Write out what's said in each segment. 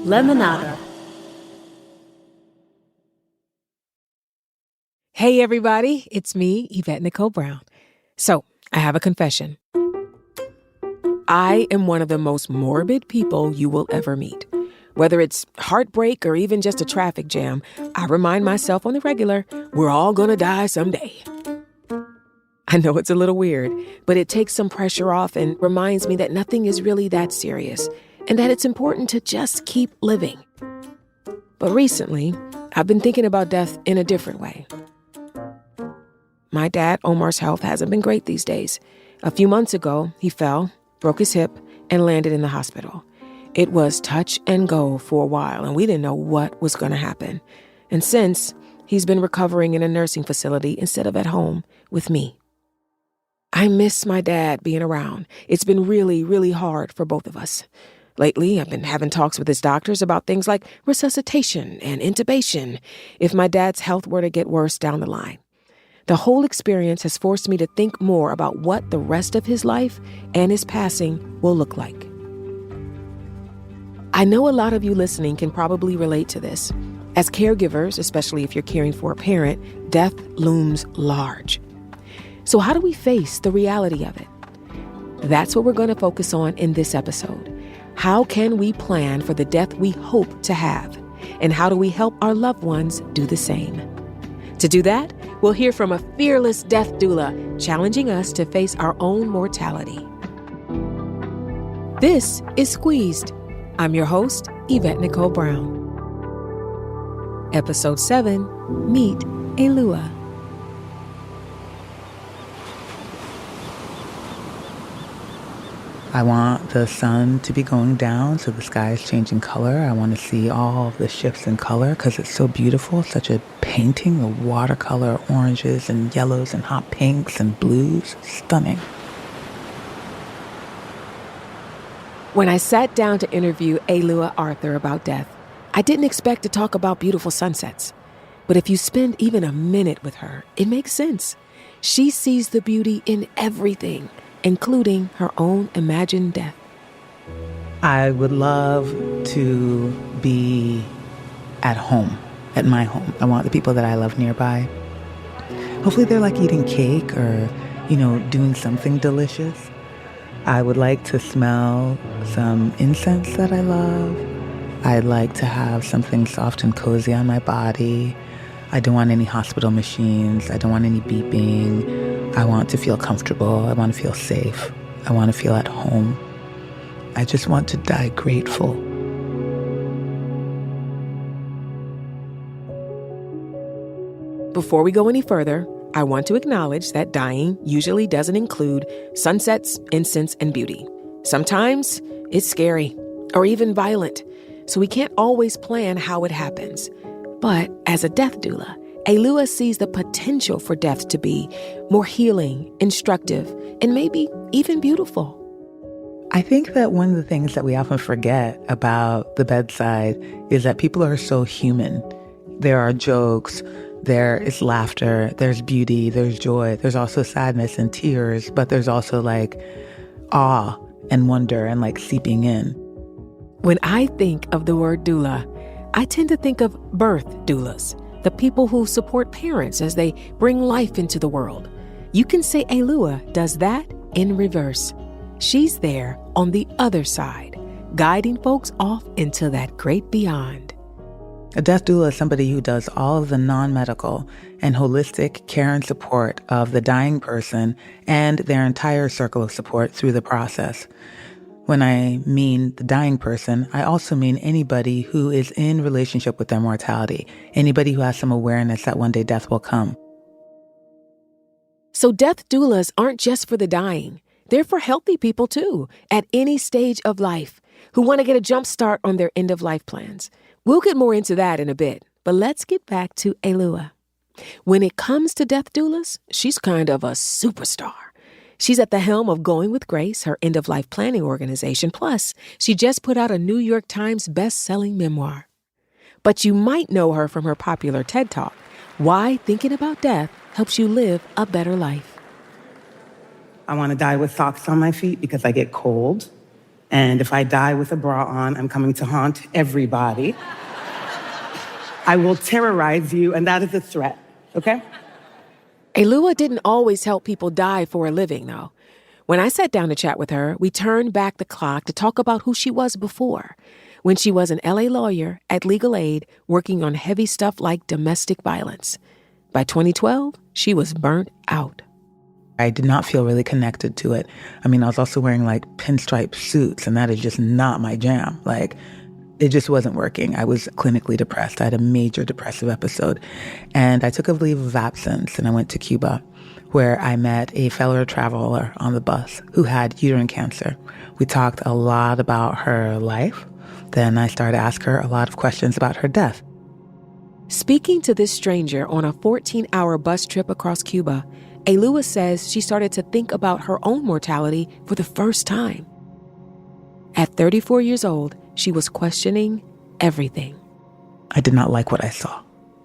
Lemonada. Hey everybody, it's me, Yvette Nicole Brown. So, I have a confession. I am one of the most morbid people you will ever meet. Whether it's heartbreak or even just a traffic jam, I remind myself on the regular, we're all gonna die someday. I know it's a little weird, but it takes some pressure off and reminds me that nothing is really that serious and that it's important to just keep living. But recently, I've been thinking about death in a different way. My dad, Omar's health hasn't been great these days. A few months ago, he fell, broke his hip, and landed in the hospital. It was touch and go for a while, and we didn't know what was going to happen. And since, he's been recovering in a nursing facility instead of at home with me. I miss my dad being around. It's been really, really hard for both of us. Lately, I've been having talks with his doctors about things like resuscitation and intubation if my dad's health were to get worse down the line. The whole experience has forced me to think more about what the rest of his life and his passing will look like. I know a lot of you listening can probably relate to this. As caregivers, especially if you're caring for a parent, death looms large. So how do we face the reality of it? That's what we're going to focus on in this episode. How can we plan for the death we hope to have? And how do we help our loved ones do the same? To do that, we'll hear from a fearless death doula challenging us to face our own mortality. This is Squeezed. I'm your host, Yvette Nicole Brown. Episode 7, Meet Alua. I want the sun to be going down, so the sky is changing color. I want to see all of the shifts in color because it's so beautiful, such a painting of watercolor oranges and yellows and hot pinks and blues. Stunning. When I sat down to interview Alua Arthur about death, I didn't expect to talk about beautiful sunsets. But if you spend even a minute with her, it makes sense. She sees the beauty in everything, including her own imagined death. I would love to be at home, at my home. I want the people that I love nearby. Hopefully they're like eating cake or, doing something delicious. I would like to smell some incense that I love. I'd like to have something soft and cozy on my body. I don't want any hospital machines. I don't want any beeping. I want to feel comfortable. I want to feel safe. I want to feel at home. I just want to die grateful. Before we go any further, I want to acknowledge that dying usually doesn't include sunsets, incense, and beauty. Sometimes it's scary or even violent, so we can't always plan how it happens. But as a death doula, Alua sees the potential for death to be more healing, instructive, and maybe even beautiful. I think that one of the things that we often forget about the bedside is that people are so human. There are jokes, there is laughter, there's beauty, there's joy, there's also sadness and tears, but there's also like awe and wonder and like seeping in. When I think of the word doula, I tend to think of birth doulas, the people who support parents as they bring life into the world. You can say Alua does that in reverse. She's there on the other side, guiding folks off into that great beyond. A death doula is somebody who does all of the non-medical and holistic care and support of the dying person and their entire circle of support through the process. When I mean the dying person, I also mean anybody who is in relationship with their mortality, anybody who has some awareness that one day death will come. So death doulas aren't just for the dying. They're for healthy people too, at any stage of life, who want to get a jump start on their end-of-life plans. We'll get more into that in a bit, but let's get back to Alua. When it comes to death doulas, she's kind of a superstar. She's at the helm of Going with Grace, her end-of-life planning organization. Plus, she just put out a New York Times best-selling memoir. But you might know her from her popular TED Talk, Why Thinking About Death Helps You Live a Better Life. I want to die with socks on my feet because I get cold. And if I die with a bra on, I'm coming to haunt everybody. I will terrorize you, and that is a threat, okay? Alua didn't always help people die for a living, though. When I sat down to chat with her, we turned back the clock to talk about who she was before, when she was an LA lawyer at Legal Aid working on heavy stuff like domestic violence. By 2012, she was burnt out. I did not feel really connected to it. I mean, I was also wearing like pinstripe suits, and that is just not my jam. Like, it just wasn't working. I was clinically depressed. I had a major depressive episode. And I took a leave of absence and I went to Cuba, where I met a fellow traveler on the bus who had uterine cancer. We talked a lot about her life. Then I started to ask her a lot of questions about her death. Speaking to this stranger on a 14-hour bus trip across Cuba, Alua says she started to think about her own mortality for the first time. At 34 years old, she was questioning everything. I did not like what I saw.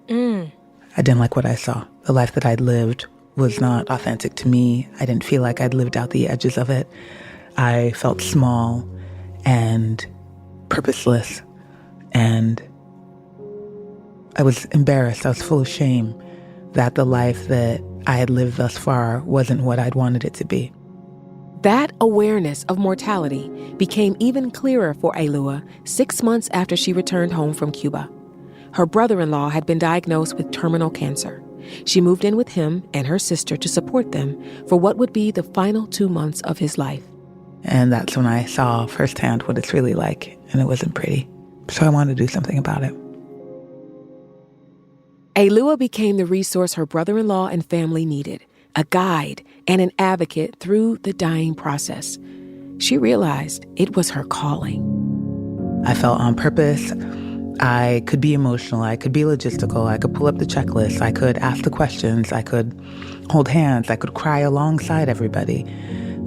I didn't like what I saw. The life that I'd lived was not authentic to me. I didn't feel like I'd lived out the edges of it. I felt small and purposeless, and I was embarrassed. I was full of shame that the life that I had lived thus far wasn't what I'd wanted it to be. That awareness of mortality became even clearer for Alua 6 months after she returned home from Cuba. Her brother-in-law had been diagnosed with terminal cancer. She moved in with him and her sister to support them for what would be the final 2 months of his life. And that's when I saw firsthand what it's really like, and it wasn't pretty. So I wanted to do something about it. Alua became the resource her brother-in-law and family needed, a guide and an advocate through the dying process. She realized it was her calling. I felt on purpose. I could be emotional. I could be logistical. I could pull up the checklist. I could ask the questions. I could hold hands. I could cry alongside everybody.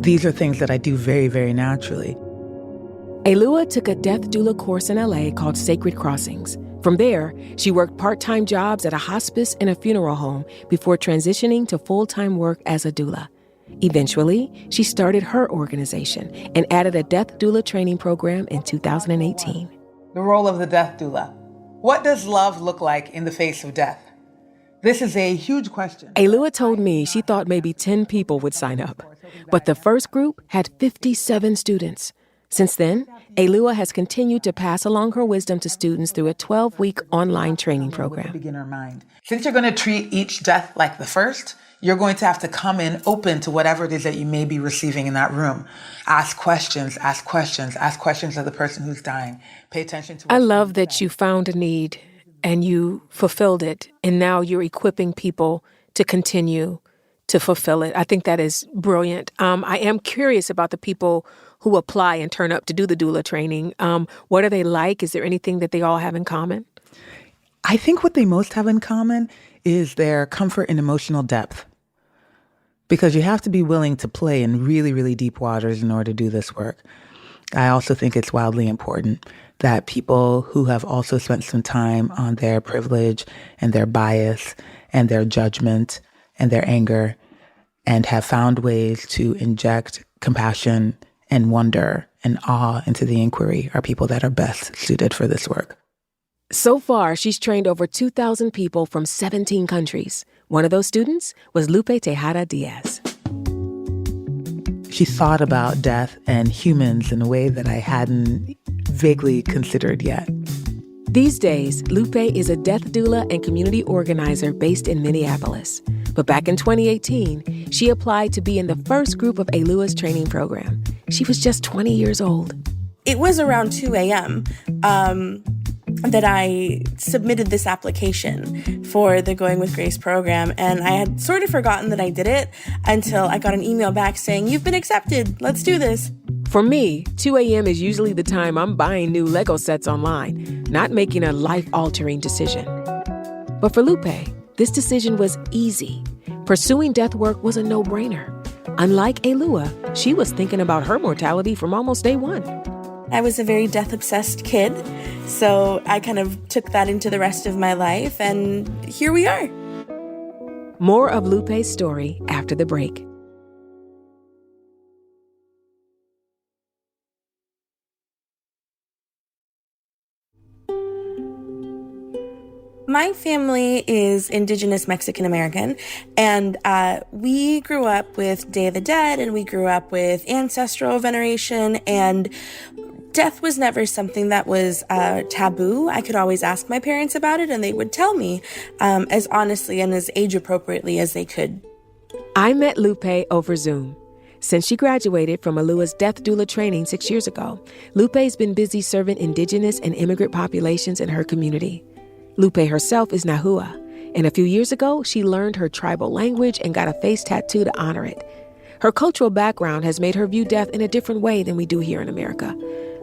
These are things that I do very, very naturally. Alua took a death doula course in LA called Sacred Crossings. From there, she worked part-time jobs at a hospice and a funeral home before transitioning to full-time work as a doula. Eventually, she started her organization and added a death doula training program in 2018. The role of the death doula. What does love look like in the face of death? This is a huge question. Alua told me she thought maybe 10 people would sign up, but the first group had 57 students. Since then, Alua has continued to pass along her wisdom to students through a 12-week online training program. Beginner mind. Since you're going to treat each death like the first, you're going to have to come in open to whatever it is that you may be receiving in that room. Ask questions of the person who's dying. Pay attention to what I love that you found a need and you fulfilled it, and now you're equipping people to continue to fulfill it. I think that is brilliant. I am curious about the people who apply and turn up to do the doula training. What are they like? Is there anything that they all have in common? I think what they most have in common is their comfort and emotional depth. Because you have to be willing to play in really, really deep waters in order to do this work. I also think it's wildly important that people who have also spent some time on their privilege and their bias and their judgment and their anger and have found ways to inject compassion and wonder and awe into the inquiry are people that are best suited for this work. So far, she's trained over 2,000 people from 17 countries. One of those students was Lupe Tejada Diaz. She thought about death and humans in a way that I hadn't vaguely considered yet. These days, Lupe is a death doula and community organizer based in Minneapolis. But back in 2018, she applied to be in the first group of Alua's training program. She was just 20 years old. It was around 2 a.m. That I submitted this application for the Going with Grace program, and I had sort of forgotten that I did it until I got an email back saying, "You've been accepted, let's do this." For me, 2 a.m. is usually the time I'm buying new Lego sets online, not making a life-altering decision. But for Lupe, this decision was easy. Pursuing death work was a no-brainer. Unlike Alua, she was thinking about her mortality from almost day one. I was a very death-obsessed kid, so I kind of took that into the rest of my life, and here we are. More of Lupe's story after the break. my family is Indigenous Mexican American, and we grew up with Day of the Dead, and we grew up with ancestral veneration, and death was never something that was taboo. I could always ask my parents about it, and they would tell me as honestly and as age appropriately as they could. I met Lupe over Zoom. Since she graduated from Alua's death doula training 6 years ago, Lupe's been busy serving Indigenous and immigrant populations in her community. Lupe herself is Nahua, and a few years ago, she learned her tribal language and got a face tattoo to honor it. Her cultural background has made her view death in a different way than we do here in America.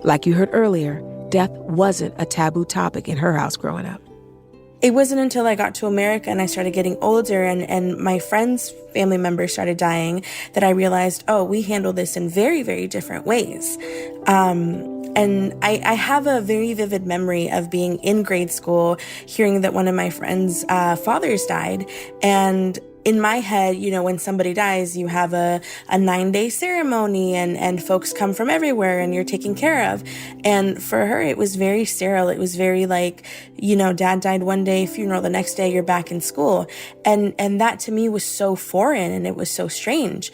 Like you heard earlier, death wasn't a taboo topic in her house growing up. It wasn't until I got to America and I started getting older and my friends' family members started dying that I realized, oh, we handle this in very, very different ways. And I have a very vivid memory of being in grade school, hearing that one of my friends' fathers died. And in my head, you know, when somebody dies, you have a 9-day ceremony and folks come from everywhere and you're taken care of. And for her, it was very sterile. It was very like, you know, dad died one day, funeral the next day, you're back in school. And that to me was so foreign and it was so strange.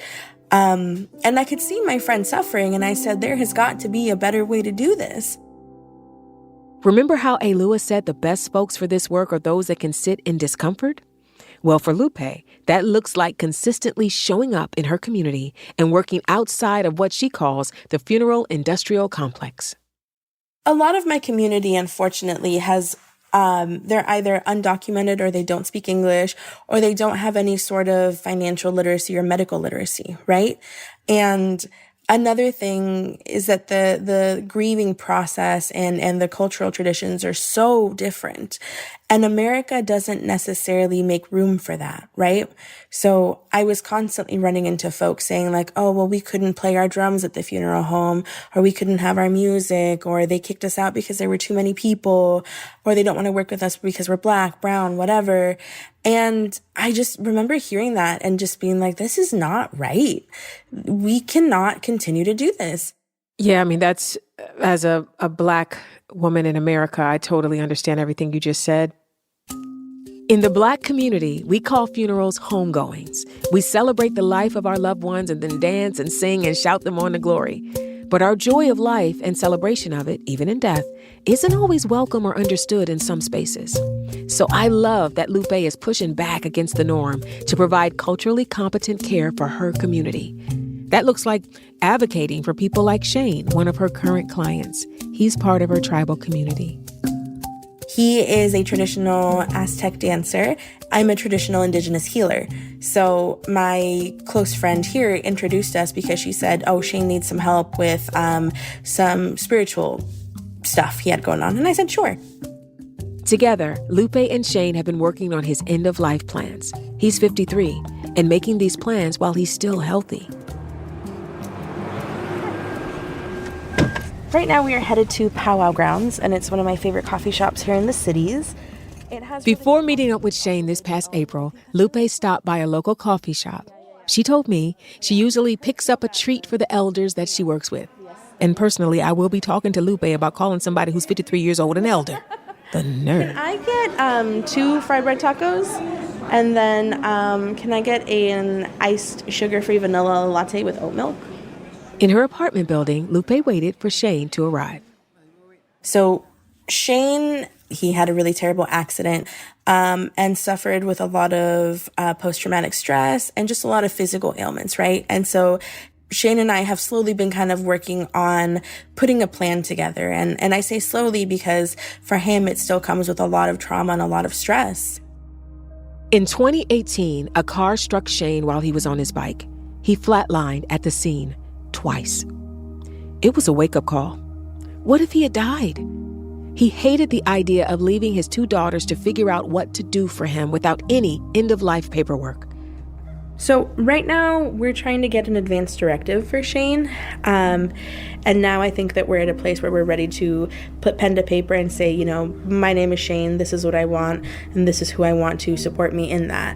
And I could see my friend suffering, and I said, there has got to be a better way to do this. Remember how Alua said the best folks for this work are those that can sit in discomfort? Well, for Lupe, that looks like consistently showing up in her community and working outside of what she calls the funeral industrial complex. A lot of my community, unfortunately, has they're either undocumented or they don't speak English or they don't have any sort of financial literacy or medical literacy, right? And another thing is that the grieving process and the cultural traditions are so different. And America doesn't necessarily make room for that, right? So I was constantly running into folks saying like, oh, well, we couldn't play our drums at the funeral home, or we couldn't have our music, or they kicked us out because there were too many people, or they don't want to work with us because we're Black, brown, whatever. And I just remember hearing that and just being like, this is not right. We cannot continue to do this. Yeah, I mean, that's, as a Black woman in America, I totally understand everything you just said. In the Black community, we call funerals homegoings. We celebrate the life of our loved ones and then dance and sing and shout them on to glory. But our joy of life and celebration of it, even in death, isn't always welcome or understood in some spaces. So I love that Lupe is pushing back against the norm to provide culturally competent care for her community. That looks like advocating for people like Shane, one of her current clients. He's part of her tribal community. He is a traditional Aztec dancer. I'm a traditional Indigenous healer. So my close friend here introduced us because she said, oh, Shane needs some help with some spiritual stuff he had going on. And I said, sure. Together, Lupe and Shane have been working on his end-of-life plans. He's 53 and making these plans while he's still healthy. Right now we are headed to Powwow Grounds, and it's one of my favorite coffee shops here in the cities. Before meeting up with Shane this past April, Lupe stopped by a local coffee shop. She told me she usually picks up a treat for the elders that she works with. And personally, I will be talking to Lupe about calling somebody who's 53 years old an elder. The nerve. Can I get 2 fried bread tacos? And then can I get an iced sugar-free vanilla latte with oat milk? In her apartment building, Lupe waited for Shane to arrive. So Shane, he had a really terrible accident and suffered with a lot of post-traumatic stress and just a lot of physical ailments, right? And so Shane and I have slowly been kind of working on putting a plan together. And I say slowly because for him, it still comes with a lot of trauma and a lot of stress. In 2018, a car struck Shane while he was on his bike. He flatlined at the scene twice. It was a wake-up call. What if he had died? He hated the idea of leaving his 2 daughters to figure out what to do for him without any end-of-life paperwork. So right now, we're trying to get an advance directive for Shane. And now I think that we're at a place where we're ready to put pen to paper and say, you know, my name is Shane, this is what I want, and this is who I want to support me in that.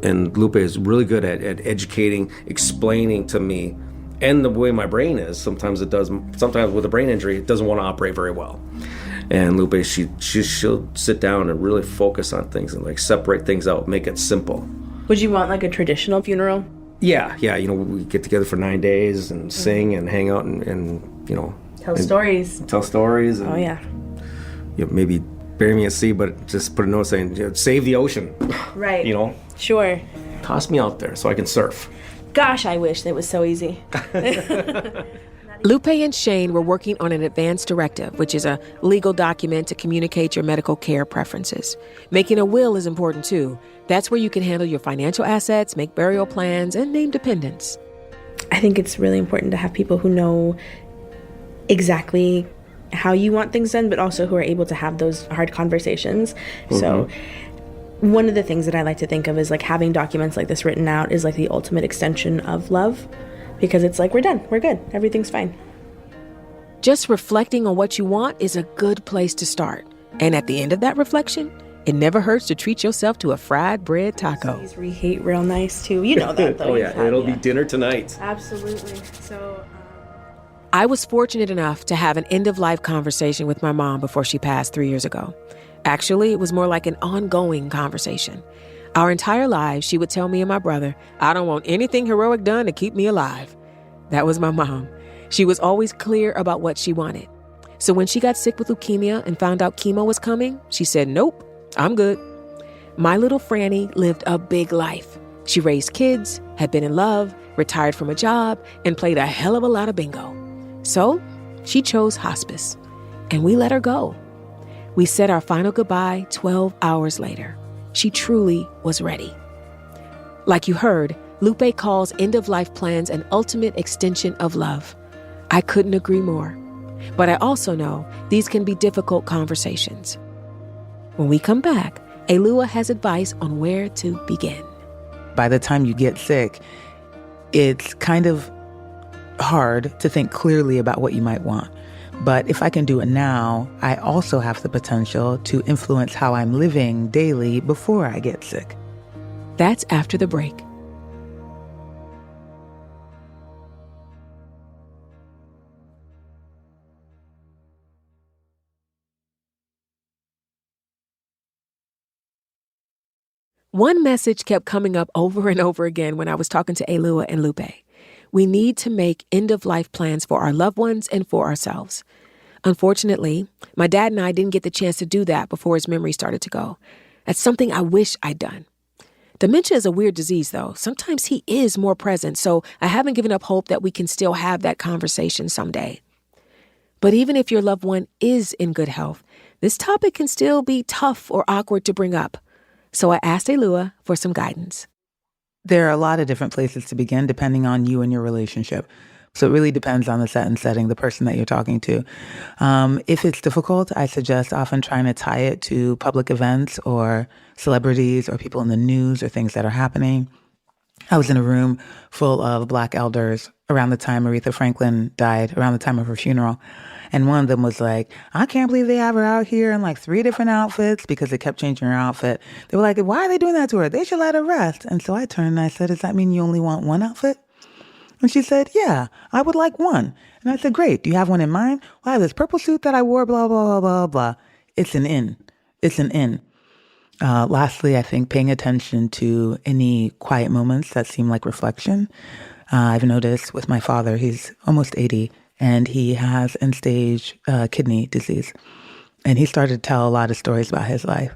And Lupe is really good at educating, explaining to me. And the way my brain is, sometimes with a brain injury, it doesn't want to operate very well. And Lupe, she'll sit down and really focus on things and like separate things out, make it simple. Would you want like a traditional funeral? Yeah, we get together for 9 days and sing and hang out and Tell stories. Tell stories. And, Oh, yeah. Maybe bury me at sea, but just put a note saying, save the ocean. Right. Sure. Toss me out there so I can surf. Gosh, I wish that was so easy. Lupe and Shane were working on an advance directive, which is a legal document to communicate your medical care preferences. Making a will is important, too. That's where you can handle your financial assets, make burial plans, and name dependents. I think it's really important to have people who know exactly how you want things done, but also who are able to have those hard conversations. So one of the things that I like to think of is like having documents like this written out is like the ultimate extension of love, because it's like, we're done, we're good, everything's fine. Just reflecting on what you want is a good place to start. And at the end of that reflection, it never hurts to treat yourself to a fried bread taco. Please rehate real nice too. You know that though. Oh yeah, it'll be dinner tonight. Absolutely. So I was fortunate enough to have an end-of-life conversation with my mom before she passed 3 years ago. Actually, it was more like an ongoing conversation. Our entire lives, she would tell me and my brother, I don't want anything heroic done to keep me alive. That was my mom. She was always clear about what she wanted. So when she got sick with leukemia and found out chemo was coming, she said, nope, I'm good. My little Franny lived a big life. She raised kids, had been in love, retired from a job, and played a hell of a lot of bingo. So she chose hospice, and we let her go. We said our final goodbye 12 hours later. She truly was ready. Like you heard, Lupe calls end-of-life plans an ultimate extension of love. I couldn't agree more. But I also know these can be difficult conversations. When we come back, Alua has advice on where to begin. By the time you get sick, it's kind of hard to think clearly about what you might want. But if I can do it now, I also have the potential to influence how I'm living daily before I get sick. That's after the break. One message kept coming up over and over again when I was talking to Alua and Lupe. We need to make end-of-life plans for our loved ones and for ourselves. Unfortunately, my dad and I didn't get the chance to do that before his memory started to go. That's something I wish I'd done. Dementia is a weird disease, though. Sometimes he is more present, so I haven't given up hope that we can still have that conversation someday. But even if your loved one is in good health, this topic can still be tough or awkward to bring up. So I asked Alua for some guidance. There are a lot of different places to begin depending on you and your relationship. So it really depends on the set and setting, the person that you're talking to. If it's difficult, I suggest often trying to tie it to public events or celebrities or people in the news or things that are happening. I was in a room full of Black elders around the time Aretha Franklin died, around the time of her funeral. And one of them was like, I can't believe they have her out here in like 3 different outfits, because they kept changing her outfit. They were like, why are they doing that to her? They should let her rest. And so I turned and I said, does that mean you only want one outfit? And she said, yeah, I would like one. And I said, great. Do you have one in mind? Well, I have this purple suit that I wore, blah, blah, blah, blah, blah. It's an in. It's an in. Lastly, I think paying attention to any quiet moments that seem like reflection. I've noticed with my father, he's almost 80, and he has end-stage kidney disease. And he started to tell a lot of stories about his life.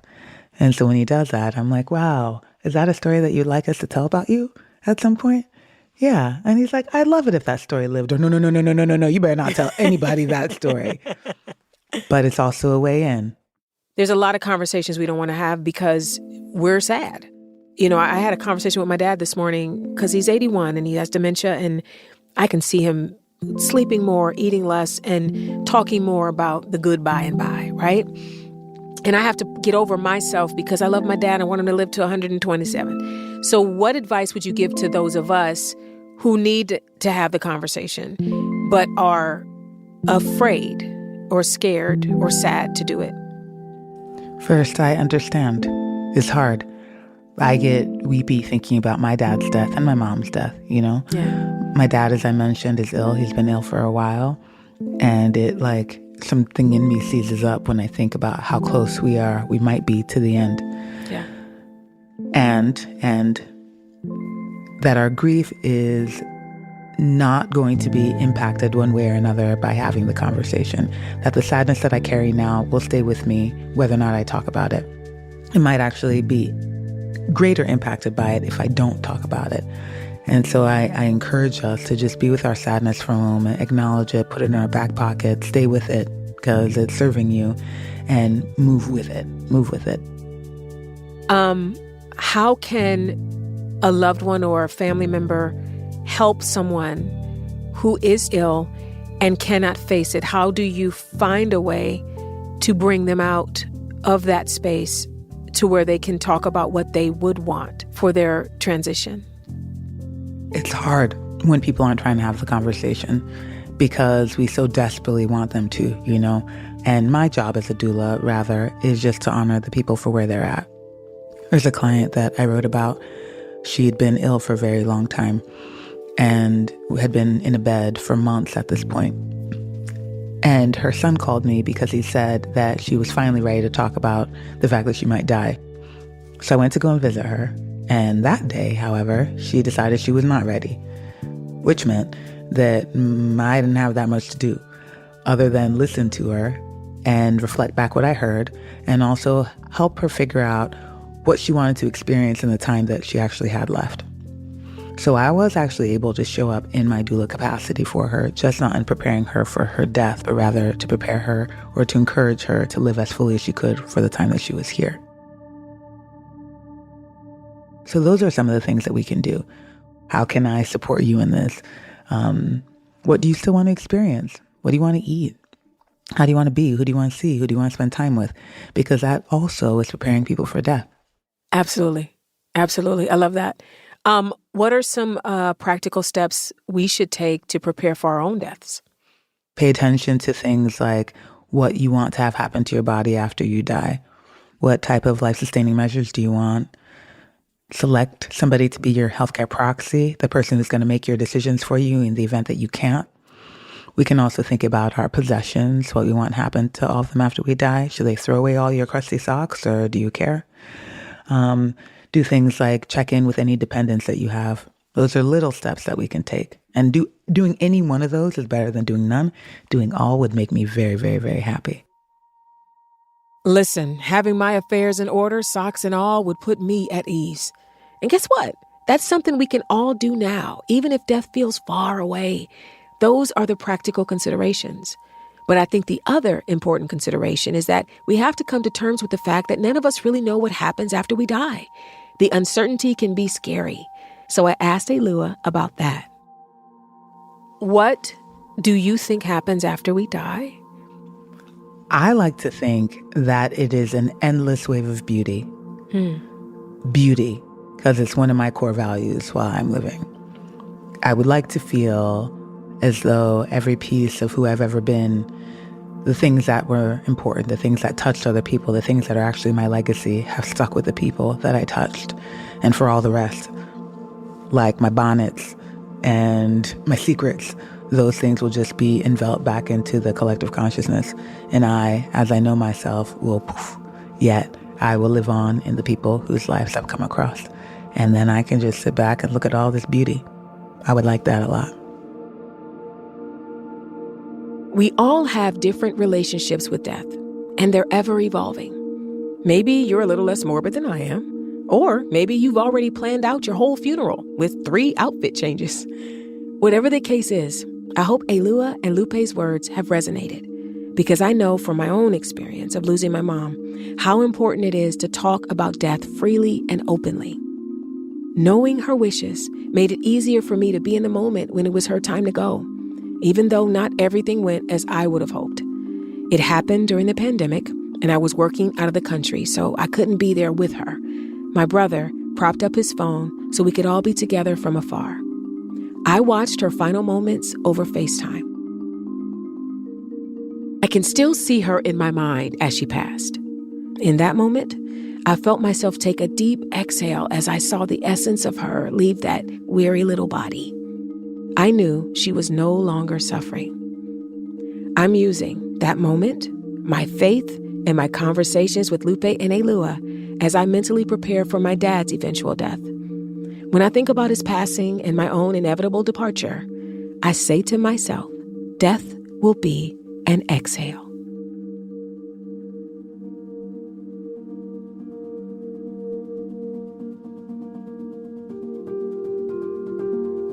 And so when he does that, I'm like, wow, is that a story that you'd like us to tell about you at some point? Yeah. And he's like, I'd love it if that story lived. Or no, you better not tell anybody that story. But it's also a way in. There's a lot of conversations we don't want to have because we're sad. You know, I had a conversation with my dad this morning because he's 81 and he has dementia, and I can see him sleeping more, eating less, and talking more about the good by and by, right? And I have to get over myself because I love my dad. I want him to live to 127. So what advice would you give to those of us who need to have the conversation but are afraid or scared or sad to do it? First, I understand. It's hard. I get weepy thinking about my dad's death and my mom's death, you know? Yeah. My dad, as I mentioned, is ill. He's been ill for a while. And it something in me seizes up when I think about how close we might be to the end. Yeah. And that our grief is not going to be impacted one way or another by having the conversation. That the sadness that I carry now will stay with me whether or not I talk about it. It might actually be greater impacted by it if I don't talk about it. And so I encourage us to just be with our sadness for a moment, acknowledge it, put it in our back pocket, stay with it because it's serving you, and move with it. Move with it. How can a loved one or a family member help someone who is ill and cannot face it? How do you find a way to bring them out of that space to where they can talk about what they would want for their transition? It's hard when people aren't trying to have the conversation because we so desperately want them to, you know? And my job as a doula, rather, is just to honor the people for where they're at. There's a client that I wrote about. She'd been ill for a very long time and had been in a bed for months at this point. And her son called me because he said that she was finally ready to talk about the fact that she might die. So I went to go and visit her. And that day, however, she decided she was not ready, which meant that I didn't have that much to do other than listen to her and reflect back what I heard and also help her figure out what she wanted to experience in the time that she actually had left. So I was actually able to show up in my doula capacity for her, just not in preparing her for her death, but rather to prepare her or to encourage her to live as fully as she could for the time that she was here. So those are some of the things that we can do. How can I support you in this? What do you still want to experience? What do you want to eat? How do you want to be? Who do you want to see? Who do you want to spend time with? Because that also is preparing people for death. Absolutely. Absolutely. I love that. What are some practical steps we should take to prepare for our own deaths? Pay attention to things like what you want to have happen to your body after you die. What type of life-sustaining measures do you want? Select somebody to be your healthcare proxy, the person who's going to make your decisions for you in the event that you can't. We can also think about our possessions, what we want to happen to all of them after we die. Should they throw away all your crusty socks or do you care? Do things like check in with any dependents that you have. Those are little steps that we can take. And doing any one of those is better than doing none. Doing all would make me very, very, very happy. Listen, having my affairs in order, socks and all, would put me at ease. And guess what? That's something we can all do now, even if death feels far away. Those are the practical considerations. But I think the other important consideration is that we have to come to terms with the fact that none of us really know what happens after we die. The uncertainty can be scary. So I asked Alua about that. What do you think happens after we die? I like to think that it is an endless wave of beauty. Beauty, because it's one of my core values while I'm living. I would like to feel as though every piece of who I've ever been, the things that were important, the things that touched other people, the things that are actually my legacy have stuck with the people that I touched. And for all the rest, like my bonnets and my secrets, those things will just be enveloped back into the collective consciousness. And I, as I know myself, will poof, yet I will live on in the people whose lives I've come across. And then I can just sit back and look at all this beauty. I would like that a lot. We all have different relationships with death, and they're ever evolving. Maybe you're a little less morbid than I am, or maybe you've already planned out your whole funeral with 3 outfit changes. Whatever the case is, I hope Alua and Lupe's words have resonated, because I know from my own experience of losing my mom how important it is to talk about death freely and openly. Knowing her wishes made it easier for me to be in the moment when it was her time to go, even though not everything went as I would have hoped. It happened during the pandemic, and I was working out of the country, so I couldn't be there with her. My brother propped up his phone so we could all be together from afar. I watched her final moments over FaceTime. I can still see her in my mind as she passed. In that moment, I felt myself take a deep exhale as I saw the essence of her leave that weary little body. I knew she was no longer suffering. I'm using That moment, my faith, and my conversations with Lupe and Alua as I mentally prepare for my dad's eventual death. When I think about his passing and my own inevitable departure, I say to myself, death will be an exhale.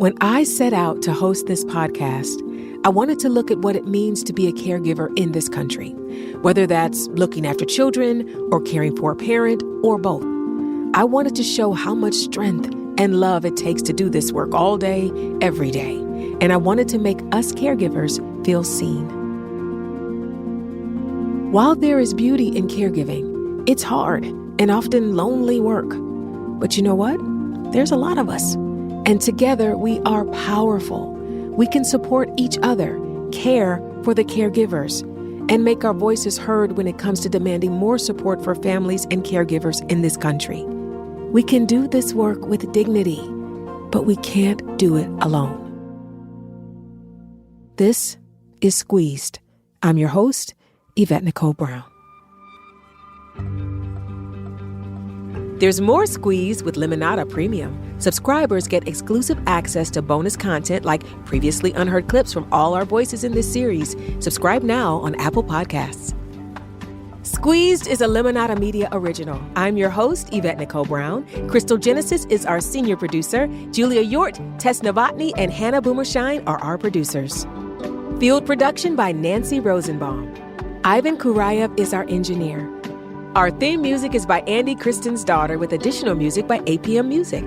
When I set out to host this podcast, I wanted to look at what it means to be a caregiver in this country, whether that's looking after children or caring for a parent or both. I wanted to show how much strength and love it takes to do this work all day, every day. And I wanted to make us caregivers feel seen. While there is beauty in caregiving, it's hard and often lonely work. But you know what? There's a lot of us. And together we are powerful. We can support each other, care for the caregivers, and make our voices heard when it comes to demanding more support for families and caregivers in this country. We can do this work with dignity, but we can't do it alone. This is Squeezed. I'm your host, Yvette Nicole Brown. There's more Squeeze with Limonada Premium. Subscribers get exclusive access to bonus content like previously unheard clips from all our voices in this series. Subscribe now on Apple Podcasts. Squeezed is a Limonada Media original. I'm your host, Yvette Nicole Brown. Crystal Genesis is our senior producer. Julia Yort, Tess Novotny, and Hannah Boomershine are our producers. Field production by Nancy Rosenbaum. Ivan Kurayev is our engineer. Our theme music is by Andy Kristen's daughter with additional music by APM Music.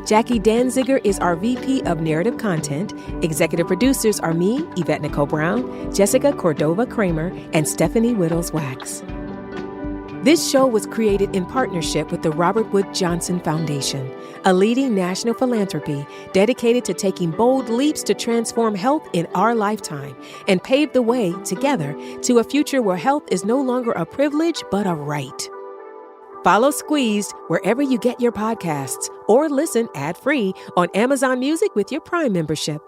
Jackie Danziger is our VP of Narrative Content. Executive producers are me, Yvette Nicole Brown, Jessica Cordova Kramer, and Stephanie Whittles-Wax. This show was created in partnership with the Robert Wood Johnson Foundation, a leading national philanthropy dedicated to taking bold leaps to transform health in our lifetime and pave the way, together, to a future where health is no longer a privilege but a right. Follow Squeezed wherever you get your podcasts or listen ad-free on Amazon Music with your Prime membership.